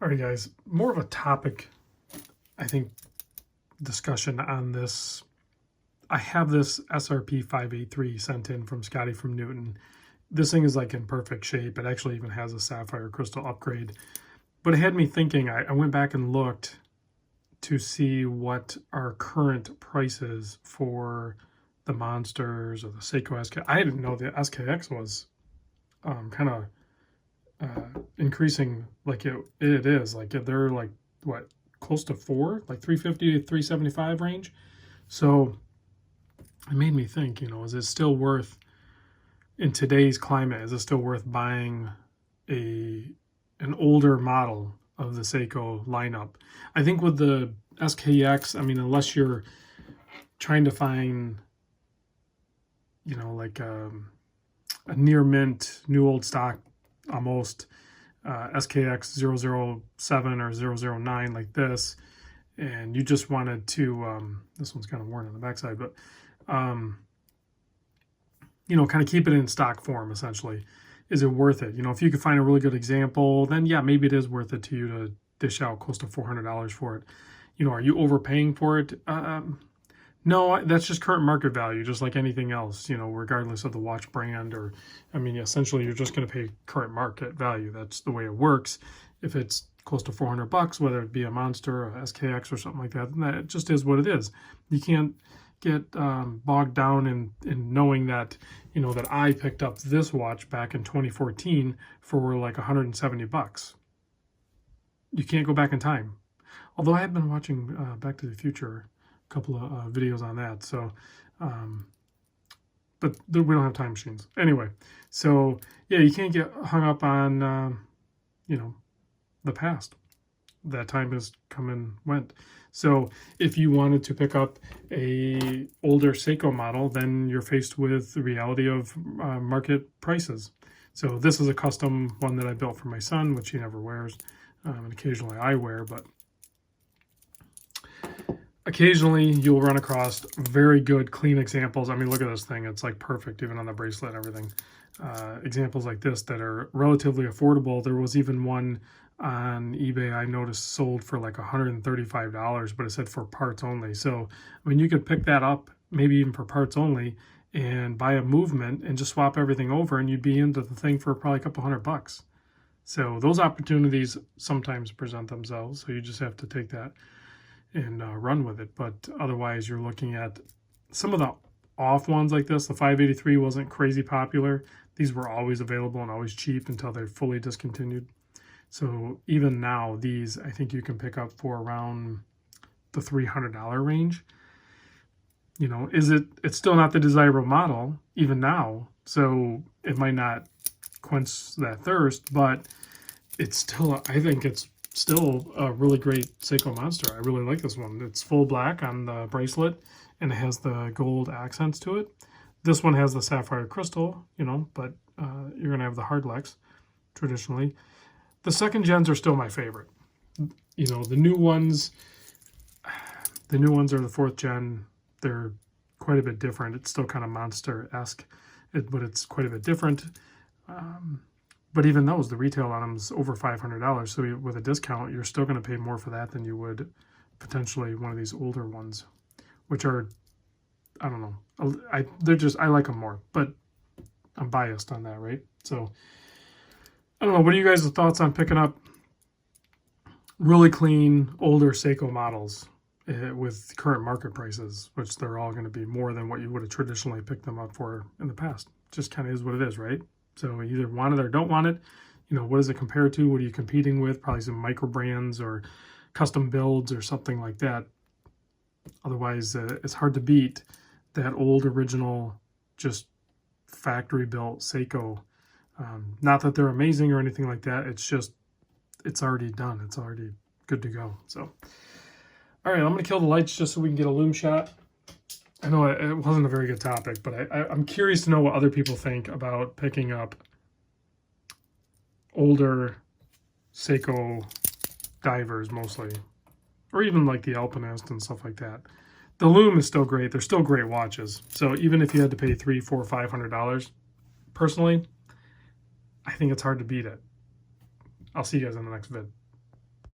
All right, guys, more of a topic, I think, discussion on this. I have this SRP 583 sent in from Scotty from Newton. This thing is like in perfect shape. It actually even has a sapphire crystal upgrade. But it had me thinking, I went back and looked to see what our current prices for the Monsters or the Seiko SK. I didn't know the SKX was kind of increasing like it is. Like they're like, what, close to 4, like 350 to 375 range. So it made me think, is it still worth, in today's climate, is it still worth buying an older model of the Seiko lineup? I think with the SKX, I mean, unless you're trying to find, like a near mint, new old stock, almost SKX 007 or 009 like this, and you just wanted to, this one's kind of worn on the backside, but kind of keep it in stock form, essentially. Is it worth it? If you could find a really good example, then yeah, maybe it is worth it to you to dish out close to $400 for it. Are you overpaying for it? No, that's just current market value, just like anything else, regardless of the watch brand, or, I mean, essentially you're just going to pay current market value. That's the way it works. If it's close to $400, whether it be a Monster or a SKX or something like that, then that just is what it is. You can't get bogged down in knowing that, that I picked up this watch back in 2014 for like $170. You can't go back in time. Although I have been watching Back to the Future, a couple of videos on that. So, but we don't have time machines. Anyway, so yeah, you can't get hung up on, the past. That time has come and went. So if you wanted to pick up a older Seiko model, then you're faced with the reality of market prices. So this is a custom one that I built for my son, which he never wears, and occasionally I wear, but occasionally you'll run across very good, clean examples. I mean, look at this thing. It's like perfect, even on the bracelet and everything. Examples like this that are relatively affordable. There was even one on eBay I noticed sold for like $135, but it said for parts only. So, I mean, you could pick that up, maybe even for parts only, and buy a movement and just swap everything over, and you'd be into the thing for probably a couple $100. So those opportunities sometimes present themselves. So you just have to take that and run with it. But otherwise, you're looking at some of the off ones like this. The 583 wasn't crazy popular. These were always available and always cheap until they're fully discontinued. So even now, these I think you can pick up for around the $300 range. It's still not the desirable model even now. So it might not quench that thirst, but it's still, I think it's still a really great Seiko Monster. I really like this one. It's full black on the bracelet, and it has the gold accents to it. This one has the sapphire crystal, but you're going to have the hardlex traditionally. The second gens are still my favorite. The new ones are the 4th gen. They're quite a bit different. It's still kind of Monster-esque, but it's quite a bit different. But even those, the retail on them is over $500. So with a discount, you're still going to pay more for that than you would potentially one of these older ones, which are, I don't know. I like them more, but I'm biased on that, right? So I don't know. What are you guys' thoughts on picking up really clean, older Seiko models with current market prices, which they're all going to be more than what you would have traditionally picked them up for in the past? Just kind of is what it is, right? So either want it or don't want it. What does it compare to? What are you competing with? Probably some micro brands or custom builds or something like that. Otherwise, it's hard to beat that old original, just factory built Seiko. Not that they're amazing or anything like that. It's just, it's already done. It's already good to go. So, all right, I'm going to kill the lights just so we can get a lume shot. I know it wasn't a very good topic, but I'm curious to know what other people think about picking up older Seiko divers mostly, or even like the Alpinist and stuff like that. The lume is still great. They're still great watches. So even if you had to pay $300, $400, $500, personally, I think it's hard to beat it. I'll see you guys in the next vid.